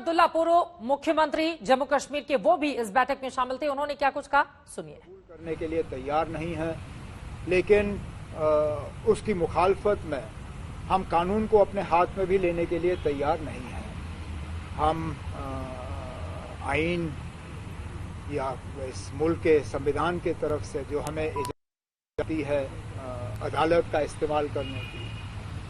अब्दुल्ला पूर्व मुख्यमंत्री जम्मू कश्मीर के, वो भी इस बैठक में शामिल थे। उन्होंने क्या कुछ कहा, सुनिए। करने के लिए तैयार नहीं है, लेकिन उसकी मुखालफत में हम कानून को अपने हाथ में भी लेने के लिए तैयार नहीं हैं। हम आइन या इस मुल्क के संविधान की तरफ से जो हमें इजाज़त दी है अदालत का इस्तेमाल करने की,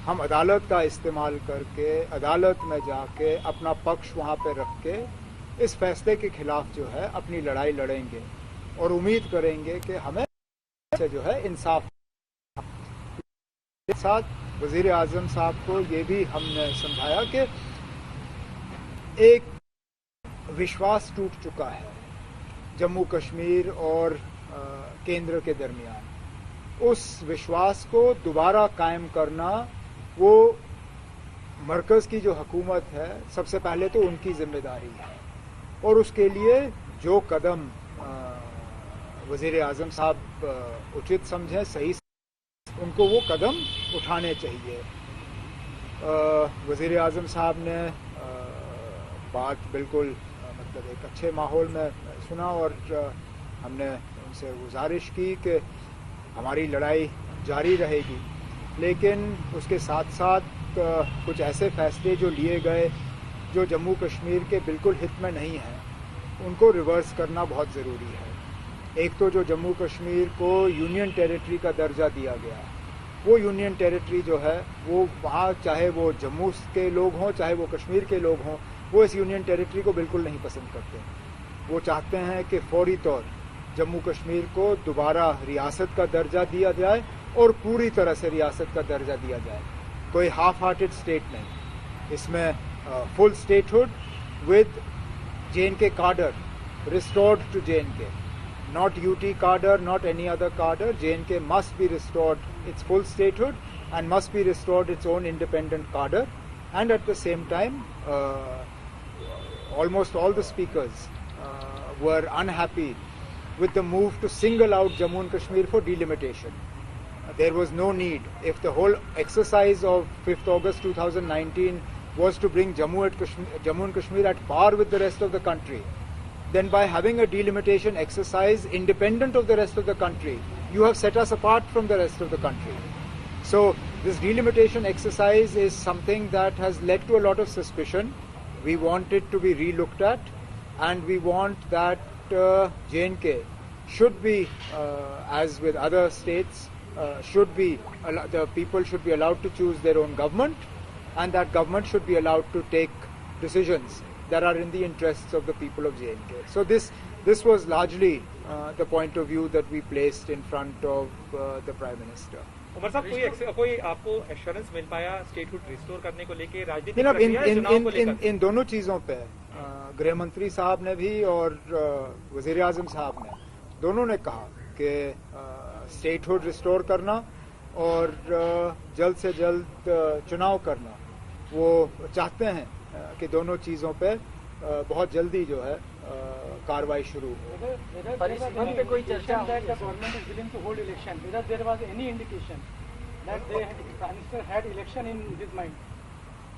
हम अदालत का इस्तेमाल करके अदालत में जाके अपना पक्ष वहाँ पे रख के इस फैसले के खिलाफ जो है अपनी लड़ाई लड़ेंगे और उम्मीद करेंगे कि हमें से जो है इंसाफ। साथ वजीर आजम साहब को ये भी हमने समझाया कि एक विश्वास टूट चुका है जम्मू कश्मीर और केंद्र के दरमियान। उस विश्वास को दोबारा कायम करना वो मरकज की जो हुकूमत है, सबसे पहले तो उनकी जिम्मेदारी है और उसके लिए जो कदम वजीर आजम साहब उचित समझें, सही उनको वो कदम उठाने चाहिए। वजीर आजम साहब ने बात बिल्कुल मतलब एक अच्छे माहौल में सुना और हमने उनसे गुजारिश की कि हमारी लड़ाई जारी रहेगी, लेकिन उसके साथ साथ कुछ ऐसे फैसले जो लिए गए जो जम्मू कश्मीर के बिल्कुल हित में नहीं हैं, उनको रिवर्स करना बहुत ज़रूरी है। एक तो जो जम्मू कश्मीर को यूनियन टेरिटरी का दर्जा दिया गया, वो यूनियन टेरिटरी जो है वो वहाँ चाहे वो जम्मू के लोग हों चाहे वो कश्मीर के लोग हों, वो इस यूनियन टेरिटरी को बिल्कुल नहीं पसंद करते। वो चाहते हैं कि फौरी तौर जम्मू कश्मीर को दोबारा रियासत का दर्जा दिया जाए और पूरी तरह से रियासत का दर्जा दिया जाए, कोई हाफ हार्टेड स्टेट नहीं। इसमें full statehood with JNK cadre restored to JNK, not UT cadre, not any other cadre. JNK must be restored its full statehood and must be restored its own independent cadre. And at the same time, almost all the speakers were unhappy with the move to single out Jammu and Kashmir for delimitation. There was no need. If the whole exercise of 5th August 2019 was to bring Jammu and Kashmir at par with the rest of the country, then by having a delimitation exercise independent of the rest of the country, you have set us apart from the rest of the country. So this delimitation exercise is something that has led to a lot of suspicion. We want it to be re-looked at, and we want that JNK should be, as with other states, the people should be allowed to choose their own government, and that government should be allowed to take decisions that are in the interests of the people of JNK. So this was largely the point of view that we placed in front of the Prime Minister. Umar साहब, कोई आपको assurance मिल पाया statehood restore करने को लेके, राजनीतिक प्रक्रिया चुनाव को लेकर? इन दोनों चीजों पे गृह मंत्री साहब ने भी और वजीर आजम साहब ने दोनों ने कहा कि स्टेटहुड रिस्टोर करना और जल्द से जल्द चुनाव करना, वो चाहते हैं कि दोनों चीजों पे बहुत जल्दी जो है कार्रवाई शुरू हो। कोई चर्चा that the government is willing to hold election, whether there was any indication that the Prime Minister had election in his mind?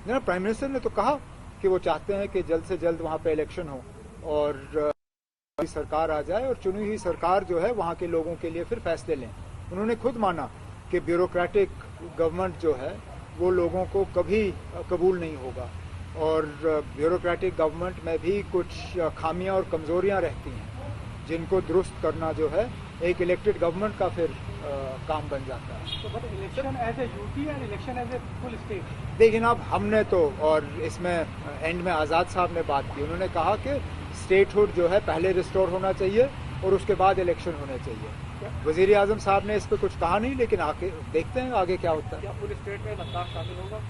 Prime minister ने तो कहा कि वो चाहते हैं कि जल्द से जल्द वहाँ पे इलेक्शन हो और सरकार आ जाए और चुनी हुई सरकार जो है वहाँ के लोगों के लिए फिर फैसले लें। उन्होंने खुद माना कि ब्यूरोक्रेटिक गवर्नमेंट जो है वो लोगों को कभी कबूल नहीं होगा और ब्यूरोक्रेटिक गवर्नमेंट में भी कुछ खामियां और कमजोरियां रहती हैं, जिनको दुरुस्त करना जो है एक इलेक्टेड गवर्नमेंट का फिर काम बन जाता है। So, but election as a UT and election as a full state. लेकिन अब हमने तो, और इसमें एंड में आज़ाद साहब ने बात की, उन्होंने कहा कि स्टेटहुड जो है पहले रिस्टोर होना चाहिए और उसके बाद इलेक्शन होने चाहिए। वजीर आजम साहब ने इस पर कुछ कहा नहीं, लेकिन आगे देखते हैं आगे क्या होता है। क्या फुल स्टेट में लद्दाख शामिल होगा?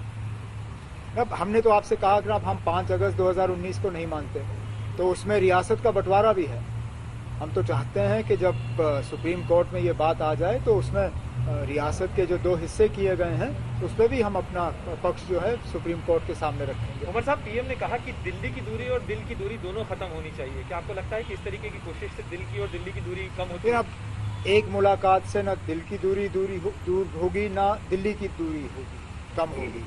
अब हमने तो आपसे कहा कि अब हम 5 अगस्त 2019 को नहीं मानते, तो उसमें रियासत का बंटवारा भी है। हम तो चाहते हैं कि जब सुप्रीम कोर्ट में ये बात आ जाए तो उसमें रियासत के जो 2 हिस्से किए गए हैं उस पर भी हम अपना पक्ष जो है सुप्रीम कोर्ट के सामने रखेंगे। उमर साहब, पीएम ने कहा कि दिल्ली की दूरी और दिल की दूरी दोनों खत्म होनी चाहिए। क्या आपको लगता है कि इस तरीके की कोशिश से दिल की और दिल्ली की दूरी कम होती है? अब एक मुलाकात से न दिल की दूरी दूर होगी, ना दिल्ली की दूरी होगी कम होगी।